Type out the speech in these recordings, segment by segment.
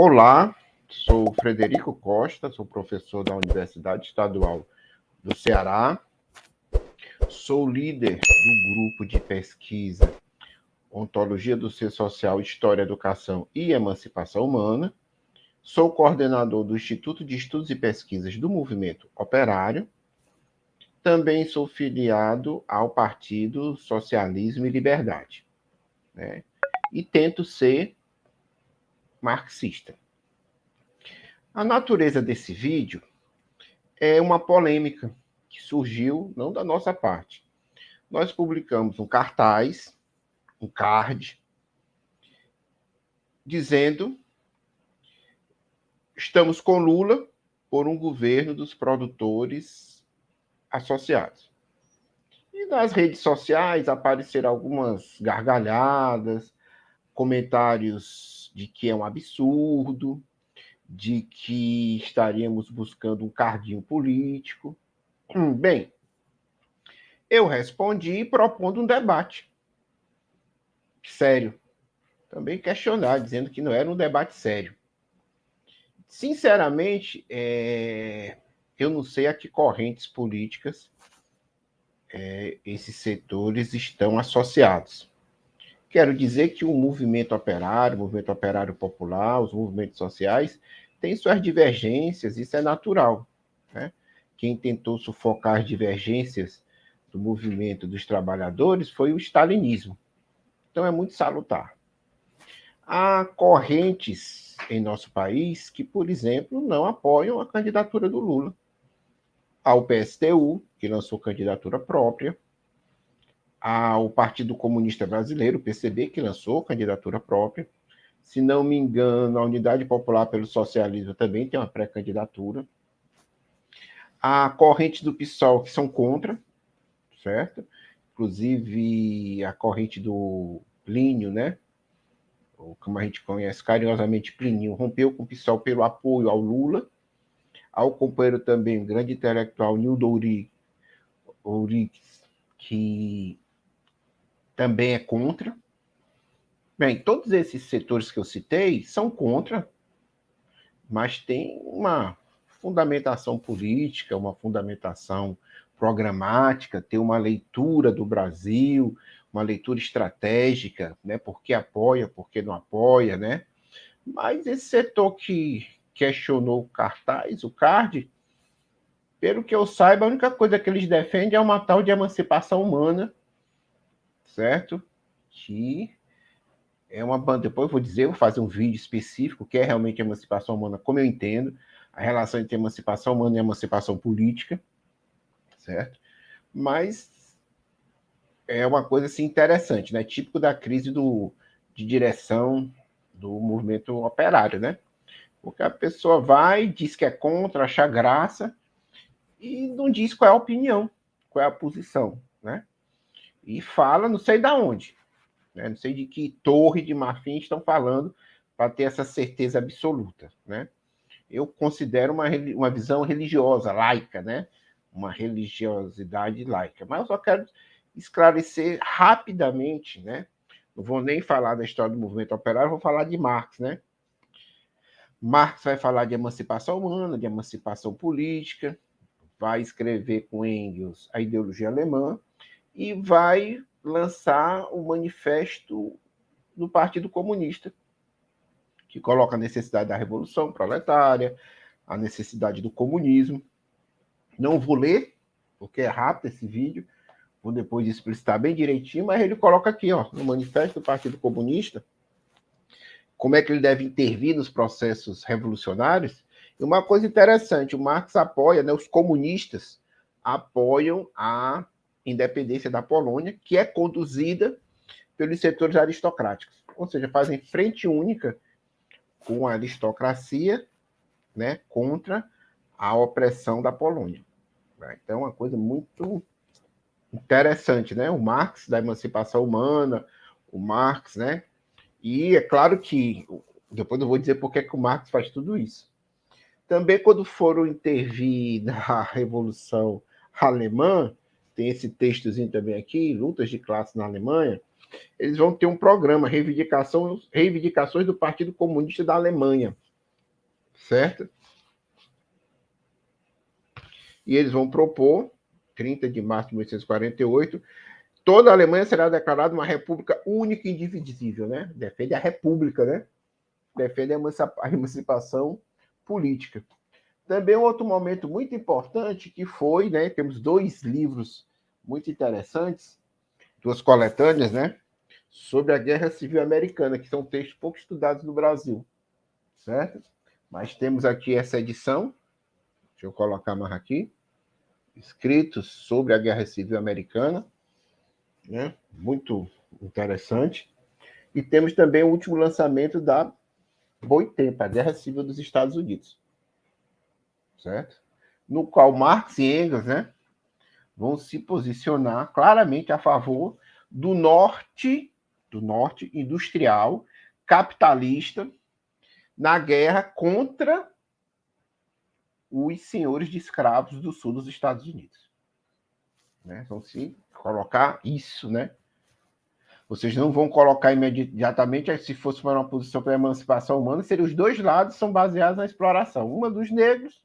Olá, sou Frederico Costa, sou professor da Universidade Estadual do Ceará, sou líder do grupo de pesquisa Ontologia do Ser Social, História, Educação e Emancipação Humana, sou coordenador do Instituto de Estudos e Pesquisas do Movimento Operário, também sou filiado ao Partido Socialismo e Liberdade, né? E tento ser marxista. A natureza desse vídeo é uma polêmica que surgiu não da nossa parte. Nós publicamos um cartaz, um card, dizendo: estamos com Lula por um governo dos produtores associados. E nas redes sociais apareceram algumas gargalhadas, comentários de que é um absurdo, de que estaríamos buscando um cardinho político. Bem, eu respondi propondo um debate sério. Também questionar, dizendo que não era um debate sério. Sinceramente, eu não sei a que correntes políticas esses setores estão associados. Quero dizer que o movimento operário popular, os movimentos sociais, têm suas divergências, isso é natural, né? Quem tentou sufocar as divergências do movimento dos trabalhadores foi o stalinismo. Então é muito salutar. Há correntes em nosso país que, por exemplo, não apoiam a candidatura do Lula. Há o PSTU, que lançou candidatura própria. Há o Partido Comunista Brasileiro, o PCB, que lançou candidatura própria. Se não me engano, a Unidade Popular pelo Socialismo também tem uma pré-candidatura. Há correntes do PSOL que são contra, certo? Inclusive a corrente do Plínio, né? Ou como a gente conhece carinhosamente, Plininho, rompeu com o PSOL pelo apoio ao Lula, ao companheiro também, o grande intelectual Nildo Ouriques, que também é contra. Bem, todos esses setores que eu citei são contra, mas tem uma fundamentação política, uma fundamentação programática, tem uma leitura do Brasil, uma leitura estratégica, né? Por que apoia, por que não apoia, né? Mas esse setor que questionou o cartaz, o card, pelo que eu saiba, a única coisa que eles defendem é uma tal de emancipação humana, certo? Que é uma banda. Depois eu vou dizer, vou fazer um vídeo específico, que é realmente a emancipação humana, como eu entendo, a relação entre emancipação humana e emancipação política, certo? Mas é uma coisa assim, interessante, né? Típico da crise de direção do movimento operário, né? Porque a pessoa vai, diz que é contra, acha graça, e não diz qual é a opinião, qual é a posição, né? E fala, não sei de onde, né? Não sei de que torre de marfim estão falando para ter essa certeza absoluta, né? Eu considero uma visão religiosa, laica, né? Uma religiosidade laica. Mas eu só quero esclarecer rapidamente, né? Não vou nem falar da história do movimento operário, vou falar de Marx, né? Marx vai falar de emancipação humana, de emancipação política, vai escrever com Engels a ideologia alemã e vai lançar o manifesto do Partido Comunista, que coloca a necessidade da revolução proletária, a necessidade do comunismo. Não vou ler, porque é rápido esse vídeo, vou depois explicitar bem direitinho, mas ele coloca aqui, ó, no manifesto do Partido Comunista, como é que ele deve intervir nos processos revolucionários. E uma coisa interessante, o Marx apoia, né, os comunistas apoiam a independência da Polônia, que é conduzida pelos setores aristocráticos, ou seja, fazem frente única com a aristocracia, né, contra a opressão da Polônia. Então, é uma coisa muito interessante, né? O Marx da emancipação humana, o Marx, né? E é claro que, depois eu vou dizer por que o Marx faz tudo isso. Também, quando foram intervir na Revolução Alemã, tem esse textozinho também aqui, Lutas de Classe na Alemanha, eles vão ter um programa, Reivindicações do Partido Comunista da Alemanha. certo? E eles vão propor, 30 de março de 1848, toda a Alemanha será declarada uma república única e indivisível, né? Defende a república, né? Defende a emancipação política. Também um outro momento muito importante que foi, né? Temos 2 livros muito interessantes, 2 coletâneas, né? Sobre a Guerra Civil Americana, que são textos pouco estudados no Brasil, certo? Mas temos aqui essa edição, deixa eu colocar mais aqui, escritos sobre a Guerra Civil Americana, né? Muito interessante. E temos também o último lançamento da Boitempo, a Guerra Civil dos Estados Unidos, certo? No qual Marx e Engels, né, vão se posicionar claramente a favor do norte industrial, capitalista, na guerra contra os senhores de escravos do sul dos Estados Unidos. Né? Vão se colocar isso, né? Vocês não vão colocar imediatamente, se fosse para uma posição para a emancipação humana, seriam os 2 lados são baseados na exploração. Uma dos negros,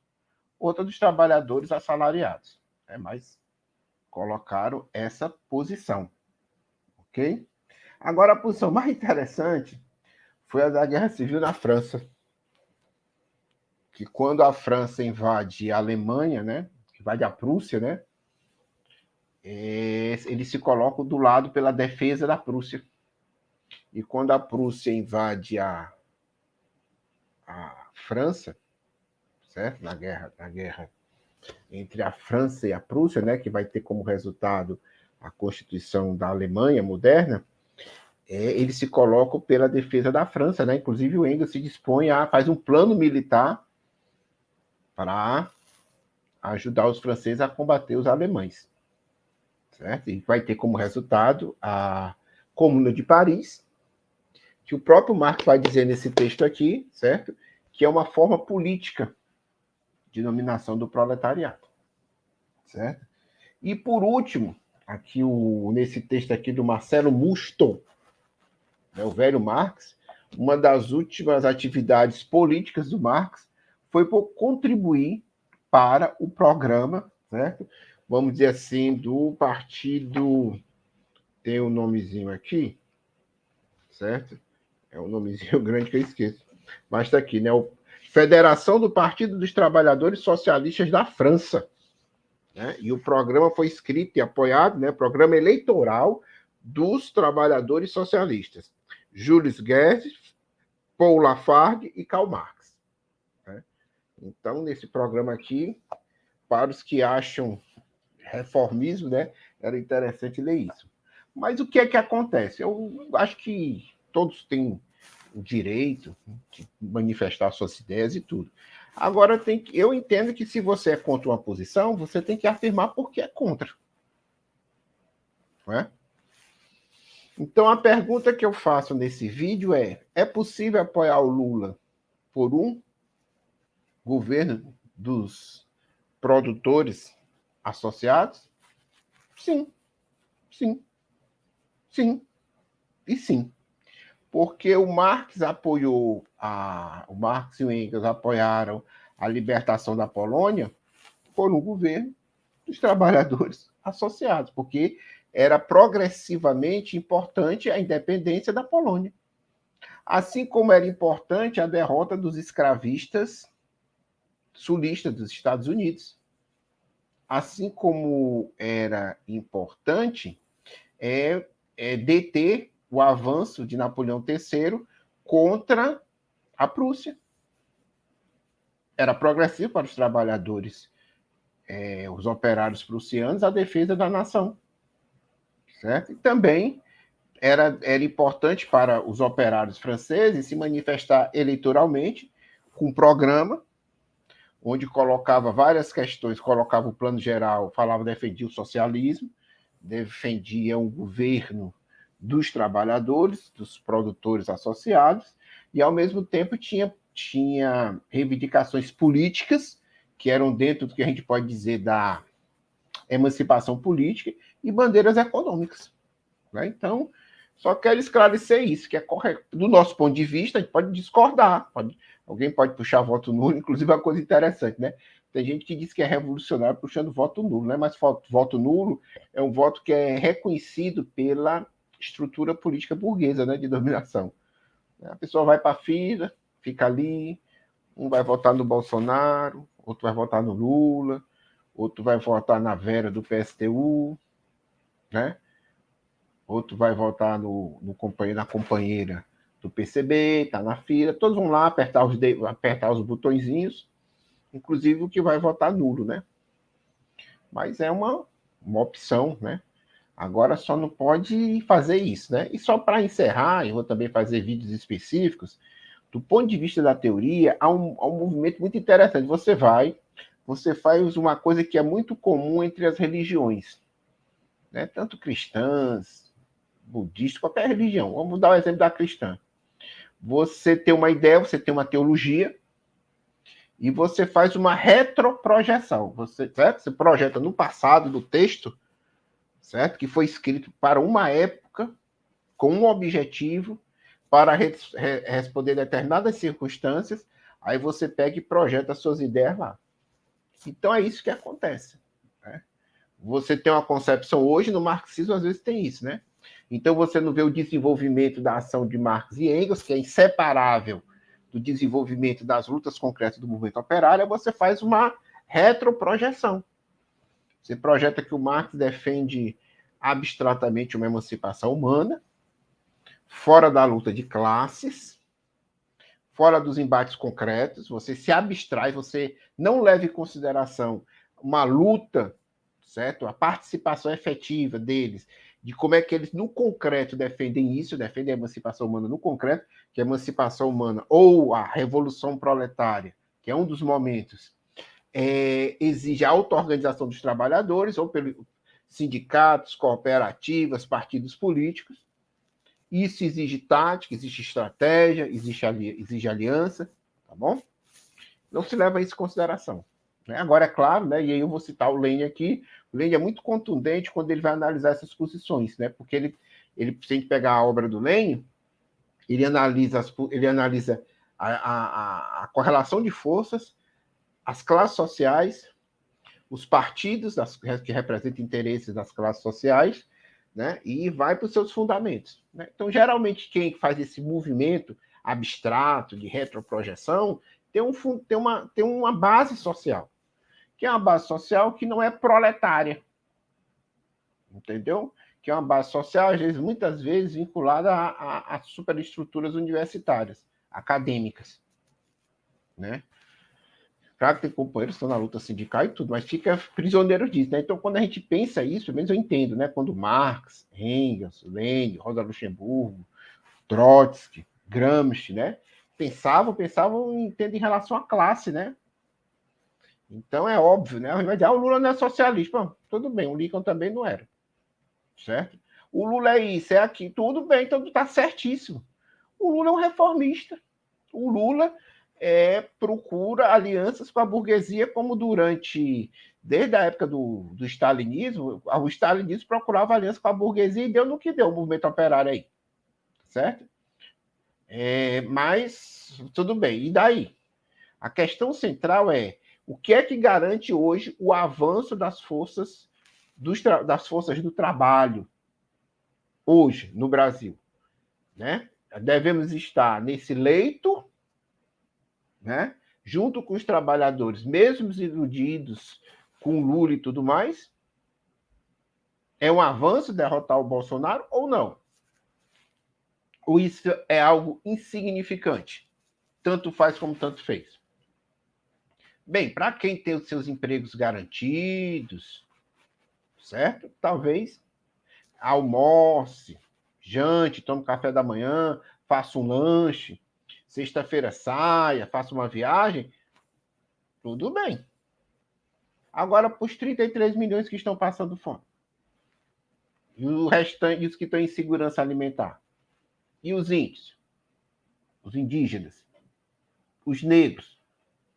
outra dos trabalhadores assalariados. Mas colocaram essa posição. Ok? Agora, a posição mais interessante foi a da Guerra Civil na França. Que quando a França invade a Alemanha, né? Invade a Prússia, né? Eles se colocam do lado pela defesa da Prússia. E quando a Prússia invade a França, certo? Na guerra entre a França e a Prússia, né? Que vai ter como resultado a Constituição da Alemanha moderna, eles se colocam pela defesa da França, né? Inclusive o Engels se dispõe faz um plano militar para ajudar os franceses a combater os alemães, certo? E vai ter como resultado a Comuna de Paris, que o próprio Marx vai dizer nesse texto aqui, certo? Que é uma forma política de dominação do proletariado, certo? E por último, aqui nesse texto aqui do Marcelo Musto, né, o velho Marx, uma das últimas atividades políticas do Marx foi por contribuir para o programa, certo? Vamos dizer assim, do partido, tem um nomezinho aqui, certo? É um nomezinho grande que eu esqueço, mas está aqui, né? Federação do Partido dos Trabalhadores Socialistas da França. Né? E o programa foi escrito e apoiado, né? Programa eleitoral dos trabalhadores socialistas. Jules Guedes, Paul Lafargue e Karl Marx. Né? Então, nesse programa aqui, para os que acham reformismo, né, era interessante ler isso. Mas o que é que acontece? Eu acho que todos têm o direito de manifestar suas ideias e tudo. Agora, eu entendo que se você é contra uma posição, você tem que afirmar por que é contra. Não é? Então, a pergunta que eu faço nesse vídeo é possível apoiar o Lula por um governo dos produtores associados? Sim, sim, sim e sim. Porque o Marx o Marx e o Engels apoiaram a libertação da Polônia por um governo dos trabalhadores associados, porque era progressivamente importante a independência da Polônia. Assim como era importante a derrota dos escravistas sulistas dos Estados Unidos. Assim como era importante deter o avanço de Napoleão III contra a Prússia. Era progressivo para os trabalhadores, os operários prussianos, a defesa da nação. Certo? E também era importante para os operários franceses se manifestar eleitoralmente com um programa onde colocava várias questões, colocava o plano geral, defendia o socialismo, defendia um governo dos trabalhadores, dos produtores associados, e ao mesmo tempo tinha reivindicações políticas, que eram dentro do que a gente pode dizer da emancipação política, e bandeiras econômicas. Né? Então, só quero esclarecer isso, que é correto. Do nosso ponto de vista, a gente pode discordar, Alguém pode puxar voto nulo, inclusive é uma coisa interessante, né? Tem gente que diz que é revolucionário puxando voto nulo, né? Mas voto nulo é um voto que é reconhecido pela estrutura política burguesa, né, de dominação. A pessoa vai para a fila, fica ali, um vai votar no Bolsonaro, outro vai votar no Lula, outro vai votar na Vera do PSTU, né? Outro vai votar no companheiro, na companheira do PCB, tá na fila, todos vão lá apertar os botõezinhos, inclusive o que vai votar nulo, né? Mas é uma opção, né? Agora só não pode fazer isso, né? E só para encerrar, eu vou também fazer vídeos específicos, do ponto de vista da teoria, há um movimento muito interessante. Você faz uma coisa que é muito comum entre as religiões, né? Tanto cristãs, budistas, qualquer religião. Vamos dar o exemplo da cristã. Você tem uma ideia, você tem uma teologia, e você faz uma retroprojeção. Certo? Você projeta no passado do texto, certo? Que foi escrito para uma época, com um objetivo, para responder determinadas circunstâncias, aí você pega e projeta suas ideias lá. Então é isso que acontece. Né? Você tem uma concepção hoje, no marxismo às vezes tem isso, né? Então você não vê o desenvolvimento da ação de Marx e Engels, que é inseparável do desenvolvimento das lutas concretas do movimento operário, você faz uma retroprojeção. Você projeta que o Marx defende abstratamente uma emancipação humana, fora da luta de classes, fora dos embates concretos, você se abstrai, você não leva em consideração uma luta, certo? A participação efetiva deles, de como é que eles, no concreto, defendem isso, defendem a emancipação humana no concreto, que a emancipação humana ou a revolução proletária, que é um dos momentos, exige a auto-organização dos trabalhadores, ou pelos sindicatos, cooperativas, partidos políticos. Isso exige tática, exige estratégia, exige aliança, tá bom? Não se leva isso em consideração. Né? Agora, é claro, né, e aí eu vou citar o Lênin aqui, o Lênin é muito contundente quando ele vai analisar essas posições, né? Porque ele se a gente pegar a obra do Lênin, ele analisa a correlação de forças, as classes sociais, os partidos que representam interesses das classes sociais, né? E vai para os seus fundamentos. Né? Então, geralmente, quem faz esse movimento abstrato de retroprojeção tem uma base social, que é uma base social que não é proletária, entendeu? Que é uma base social, às vezes, muitas vezes, vinculada a superestruturas universitárias, acadêmicas, né? Claro que tem companheiros que estão na luta sindical e tudo, mas fica prisioneiro disso, né? Então, quando a gente pensa isso, pelo menos eu entendo, né? Quando Marx, Engels, Lenin, Rosa Luxemburgo, Trotsky, Gramsci, né? Pensavam em relação à classe, né? Então é óbvio, né? Vai dizer, o Lula não é socialista. Bom, tudo bem, o Lincoln também não era, certo? O Lula é isso, é aqui, tudo bem, então tá certíssimo. O Lula é um reformista. O Lula procura alianças com a burguesia, como desde a época do stalinismo, o stalinismo procurava aliança com a burguesia e deu no que deu o movimento operário aí, certo? Mas, tudo bem, e daí? A questão central é o que é que garante hoje o avanço das forças do trabalho hoje no Brasil, né? Devemos estar nesse leito, né? Junto com os trabalhadores, mesmo iludidos com Lula e tudo mais, é um avanço derrotar o Bolsonaro ou não? Ou isso é algo insignificante? Tanto faz como tanto fez. Bem, para quem tem os seus empregos garantidos, certo? Talvez almoce, jante, tome café da manhã, faça um lanche, sexta-feira saia, faça uma viagem, tudo bem. Agora, para os 33 milhões que estão passando fome, e o restante, os que estão em segurança alimentar, e os índios, os indígenas, os negros,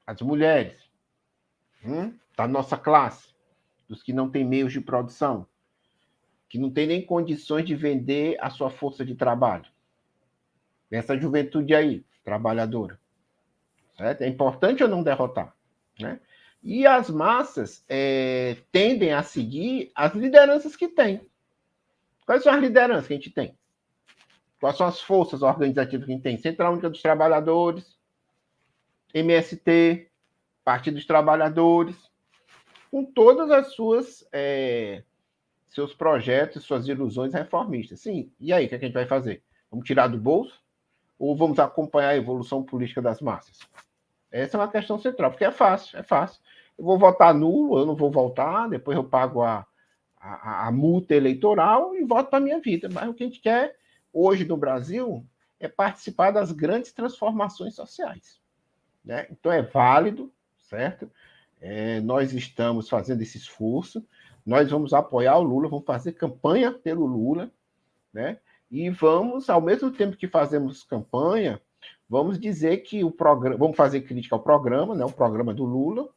as mulheres, da nossa classe, dos que não têm meios de produção, que não têm nem condições de vender a sua força de trabalho. Essa juventude aí, trabalhadora. certo? É importante ou não derrotar, né? E as massas tendem a seguir as lideranças que tem. Quais são as lideranças que a gente tem? Quais são as forças organizativas que a gente tem? Central Única dos Trabalhadores, MST, Partido dos Trabalhadores, com todas as suas seus projetos, suas ilusões reformistas. Sim, e aí, o que a gente vai fazer? Vamos tirar do bolso? Ou vamos acompanhar a evolução política das massas? Essa é uma questão central, porque é fácil, é fácil. Eu vou votar nulo, eu não vou votar, depois eu pago a multa eleitoral e voto para a minha vida. Mas o que a gente quer hoje no Brasil é participar das grandes transformações sociais. Né? Então é válido, certo? Nós estamos fazendo esse esforço, nós vamos apoiar o Lula, vamos fazer campanha pelo Lula, né? E vamos, ao mesmo tempo que fazemos campanha, vamos dizer que o programa, vamos fazer crítica ao programa, né? O programa do Lula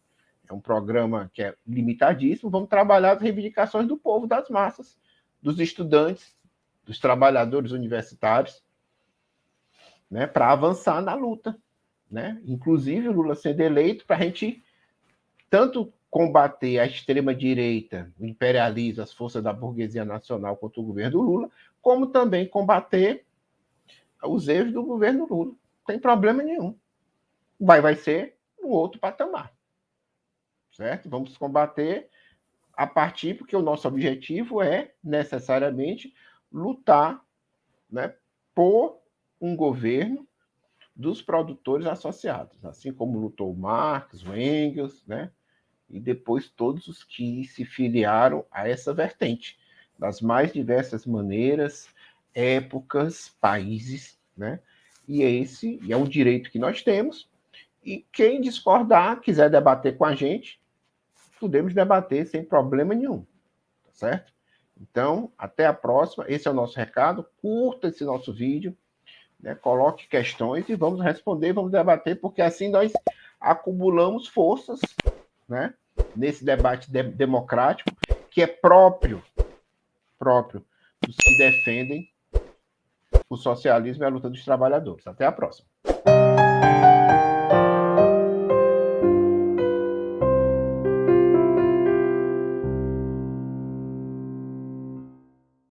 é um programa que é limitadíssimo. Vamos trabalhar as reivindicações do povo, das massas, dos estudantes, dos trabalhadores universitários, né? Para avançar na luta, né? Inclusive o Lula sendo eleito para a gente tanto combater a extrema-direita, o imperialismo, as forças da burguesia nacional contra o governo do Lula, como também combater os erros do governo Lula. Não tem problema nenhum. Vai ser um outro patamar. Certo? Vamos combater a partir, porque o nosso objetivo é, necessariamente, lutar, né, por um governo dos produtores associados, assim como lutou o Marx, o Engels, né, e depois todos os que se filiaram a essa vertente, das mais diversas maneiras, épocas, países, né? E esse é um direito que nós temos, e quem discordar, quiser debater com a gente, podemos debater sem problema nenhum, tá certo? Então, até a próxima, esse é o nosso recado, curta esse nosso vídeo, né? Coloque questões e vamos responder, vamos debater, porque assim nós acumulamos forças, né, nesse debate democrático, que é próprio dos que defendem o socialismo e a luta dos trabalhadores. Até a próxima.